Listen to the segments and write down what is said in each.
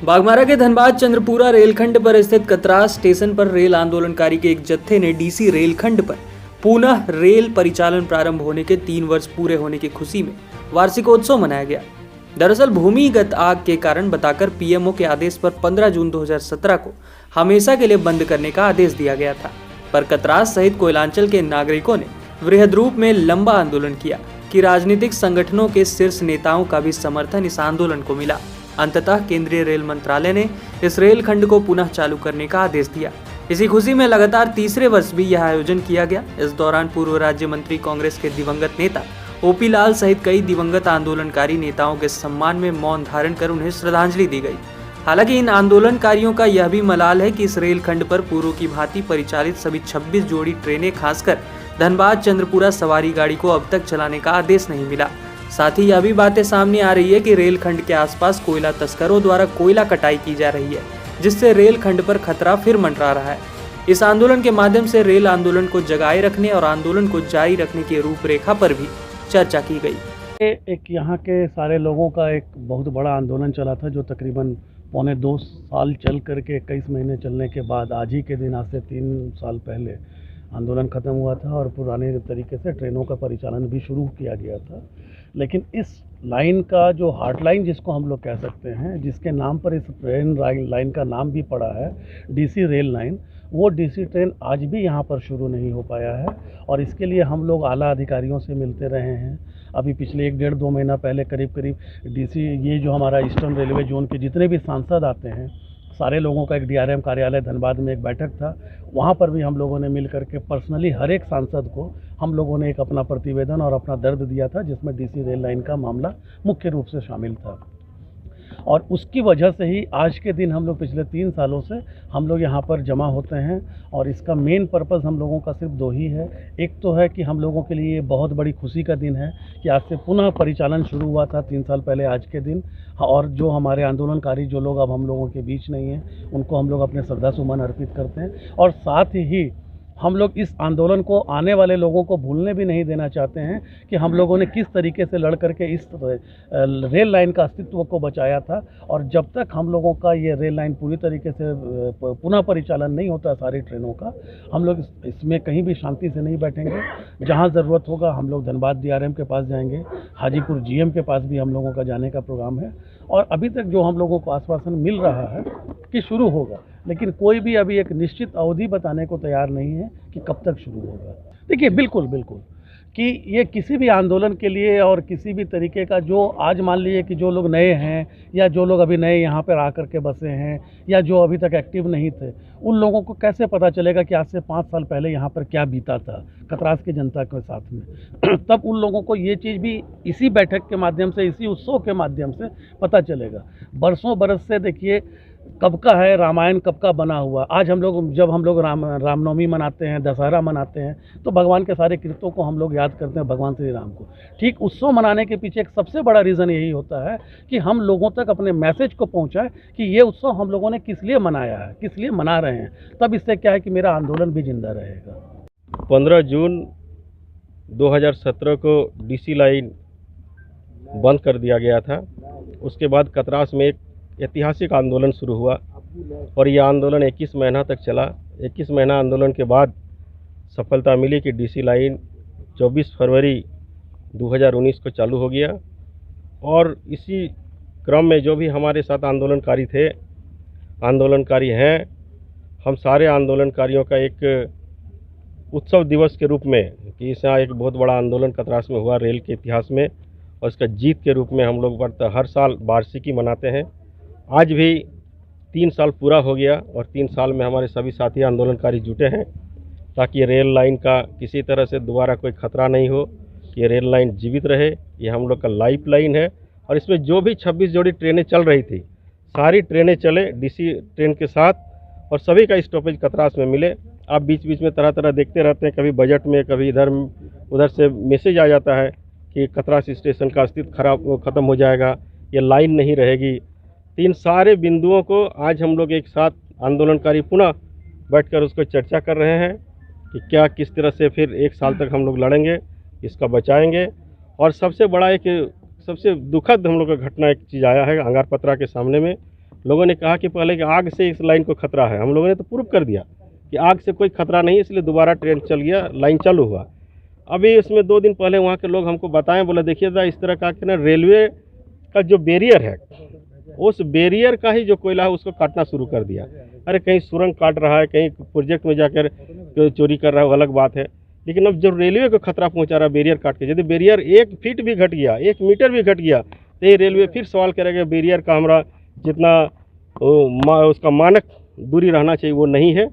बाघमारा के धनबाद चंद्रपुरा रेलखंड पर स्थित कतरास स्टेशन पर रेल आंदोलनकारी के एक जत्थे ने डीसी रेलखंड पर पुनः रेल परिचालन प्रारंभ होने के 3 वर्ष पूरे होने की खुशी में वार्षिकोत्सव मनाया गया। दरअसल भूमिगत आग के कारण बताकर पीएमओ के आदेश पर 15 जून 2017 को हमेशा के लिए बंद करने का आदेश दिया गया था, पर कतरास सहित कोयलांचल के नागरिकों ने वृहद रूप में लंबा आंदोलन किया कि राजनीतिक संगठनों के शीर्ष नेताओं का भी समर्थन इस आंदोलन को मिला। अंततः केंद्रीय रेल मंत्रालय ने इस रेलखंड को पुनः चालू करने का आदेश दिया। इसी खुशी में लगातार तीसरे वर्ष भी यह आयोजन किया गया। इस दौरान पूर्व राज्य मंत्री कांग्रेस के दिवंगत नेता ओपी लाल सहित कई दिवंगत आंदोलनकारी नेताओं के सम्मान में मौन धारण कर उन्हें श्रद्धांजलि दी गई। हालांकि इन आंदोलनकारियों का यह भी मलाल है कि इस रेलखंड पर पूर्व की भांति परिचालित सभी 26 जोड़ी ट्रेनें खासकर धनबाद चंद्रपुरा सवारी गाड़ी को अब तक चलाने का आदेश नहीं मिला। साथ ही यह भी बातें सामने आ रही है कि रेलखंड के आसपास कोयला तस्करों द्वारा कोयला कटाई की जा रही है, जिससे रेलखंड पर खतरा फिर मंडरा रहा है। इस आंदोलन के माध्यम से रेल आंदोलन को जगाए रखने और आंदोलन को जारी रखने की रूपरेखा पर भी चर्चा की गई। एक यहाँ के सारे लोगों का एक बहुत बड़ा आंदोलन चला था, जो तकरीबन पौने 2 साल चल करके 21 महीने चलने के बाद आज ही के दिन, आज से 3 साल पहले आंदोलन ख़त्म हुआ था और पुराने तरीके से ट्रेनों का परिचालन भी शुरू किया गया था। लेकिन इस लाइन का जो हार्ट लाइन जिसको हम लोग कह सकते हैं, जिसके नाम पर इस ट्रेन लाइन का नाम भी पड़ा है डीसी रेल लाइन, वो डीसी ट्रेन आज भी यहाँ पर शुरू नहीं हो पाया है। और इसके लिए हम लोग आला अधिकारियों से मिलते रहे हैं। अभी पिछले 1-1.5-2 महीना पहले करीब डीसी, ये जो हमारा ईस्टर्न रेलवे जोन के जितने भी सांसद आते हैं, सारे लोगों का एक डीआरएम कार्यालय धनबाद में एक बैठक था। वहाँ पर भी हम लोगों ने मिल करके पर्सनली हर एक सांसद को हम लोगों ने एक अपना प्रतिवेदन और अपना दर्द दिया था, जिसमें डीसी रेल लाइन का मामला मुख्य रूप से शामिल था। और उसकी वजह से ही आज के दिन हम लोग पिछले 3 सालों से हम लोग यहाँ पर जमा होते हैं। और इसका मेन पर्पज़ हम लोगों का सिर्फ 2 ही है। एक तो है कि हम लोगों के लिए बहुत बड़ी खुशी का दिन है कि आज से पुनः परिचालन शुरू हुआ था 3 साल पहले आज के दिन। और जो हमारे आंदोलनकारी जो लोग अब हम लोगों के बीच नहीं हैं, उनको हम लोग अपने श्रद्धा सुमन अर्पित करते हैं। और साथ ही हम लोग इस आंदोलन को आने वाले लोगों को भूलने भी नहीं देना चाहते हैं कि हम लोगों ने किस तरीके से लड़ करके इस रेल लाइन का अस्तित्व को बचाया था। और जब तक हम लोगों का ये रेल लाइन पूरी तरीके से पुनः परिचालन नहीं होता सारी ट्रेनों का, हम लोग इसमें कहीं भी शांति से नहीं बैठेंगे। जहां ज़रूरत होगा हम लोग धनबाद डीआरएम के पास जाएंगे, हाजीपुर जीएम के पास भी हम लोगों का जाने का प्रोग्राम है। और अभी तक जो हम लोगों को आश्वासन मिल रहा है कि शुरू होगा, लेकिन कोई भी अभी एक निश्चित अवधि बताने को तैयार नहीं है कि कब तक शुरू होगा। देखिए, बिल्कुल कि ये किसी भी आंदोलन के लिए और किसी भी तरीके का, जो आज मान लीजिए कि जो लोग नए हैं या जो लोग अभी नए यहाँ पर आकर के बसे हैं या जो अभी तक एक्टिव नहीं थे, उन लोगों को कैसे पता चलेगा कि आज से 5 साल पहले यहाँ पर क्या बीता था कतरास की जनता के साथ में। तब उन लोगों को ये चीज़ भी इसी बैठक के माध्यम से, इसी उत्सव के माध्यम से पता चलेगा। बरसों बरस से देखिए कब का है रामायण, कब का बना हुआ। आज जब हम लोग रामनवमी मनाते हैं, दशहरा मनाते हैं, तो भगवान के सारे कृत्यों को हम लोग याद करते हैं, भगवान श्री राम को। ठीक उत्सव मनाने के पीछे एक सबसे बड़ा रीज़न यही होता है कि हम लोगों तक अपने मैसेज को पहुंचाए कि ये उत्सव हम लोगों ने किस लिए मनाया है, किस लिए मना रहे हैं। तब इससे क्या है कि मेरा आंदोलन भी जिंदा रहेगा। 15 जून 2017 को डीसी लाइन बंद कर दिया गया था। उसके बाद कतरास में एक ऐतिहासिक आंदोलन शुरू हुआ और यह आंदोलन 21 महीना तक चला। 21 महीना आंदोलन के बाद सफलता मिली कि डीसी लाइन 24 फरवरी 2019 को चालू हो गया। और इसी क्रम में जो भी हमारे साथ आंदोलनकारी हैं, हम सारे आंदोलनकारियों का एक उत्सव दिवस के रूप में, कि इस एक बहुत बड़ा आंदोलन कतरास में हुआ रेल के इतिहास में, और इसका जीत के रूप में हम लोग हर साल वार्षिकी मनाते हैं। आज भी 3 साल पूरा हो गया और 3 साल में हमारे सभी साथी आंदोलनकारी जुटे हैं ताकि रेल लाइन का किसी तरह से दोबारा कोई खतरा नहीं हो, कि रेल लाइन जीवित रहे। ये हम लोग का लाइफ लाइन है। और इसमें जो भी 26 जोड़ी ट्रेनें चल रही थी, सारी ट्रेनें चले डीसी ट्रेन के साथ, और सभी का स्टॉपेज कतरास में मिले। आप बीच बीच में तरह तरह देखते रहते हैं, कभी बजट में, कभी इधर उधर से मैसेज आ जाता है कि कतरास स्टेशन का अस्तित्व ख़त्म हो जाएगा, ये लाइन नहीं रहेगी। 3 सारे बिंदुओं को आज हम लोग एक साथ आंदोलनकारी पुनः बैठकर उसको चर्चा कर रहे हैं कि क्या किस तरह से फिर 1 साल तक हम लोग लड़ेंगे, इसका बचाएंगे। और सबसे बड़ा एक सबसे दुखद हम लोग का घटना एक चीज़ आया है अंगारपत्रा के सामने में, लोगों ने कहा कि पहले कि आग से इस लाइन को खतरा है, हम लोगों ने तो प्रूव कर दिया कि आग से कोई खतरा नहीं, इसलिए दोबारा ट्रेन चल गया, लाइन चालू हुआ। अभी इसमें 2 दिन पहले वहाँ के लोग हमको बताएं, बोले देखिएगा इस तरह का कि ना रेलवे का जो बैरियर है, उस बैरियर का ही जो कोयला है उसको काटना शुरू कर दिया। अरे कहीं सुरंग काट रहा है, कहीं प्रोजेक्ट में जाकर चोरी कर रहा है, वो अलग बात है, लेकिन अब जब रेलवे को खतरा पहुंचा रहा है बैरियर काट के, यदि बैरियर 1 फीट भी घट गया, 1 मीटर भी घट गया, तो ये रेलवे फिर सवाल करेगा बैरियर का हमारा जितना उसका मानक दूरी रहना चाहिए वो नहीं है,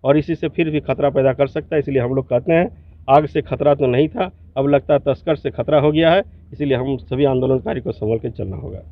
और इसी से फिर भी खतरा पैदा कर सकता है। इसलिए हम लोग कहते हैं आग से खतरा तो नहीं था, अब लगता है तस्कर से खतरा हो गया है, इसीलिए हम सभी आंदोलनकारी को संभल के चलना होगा।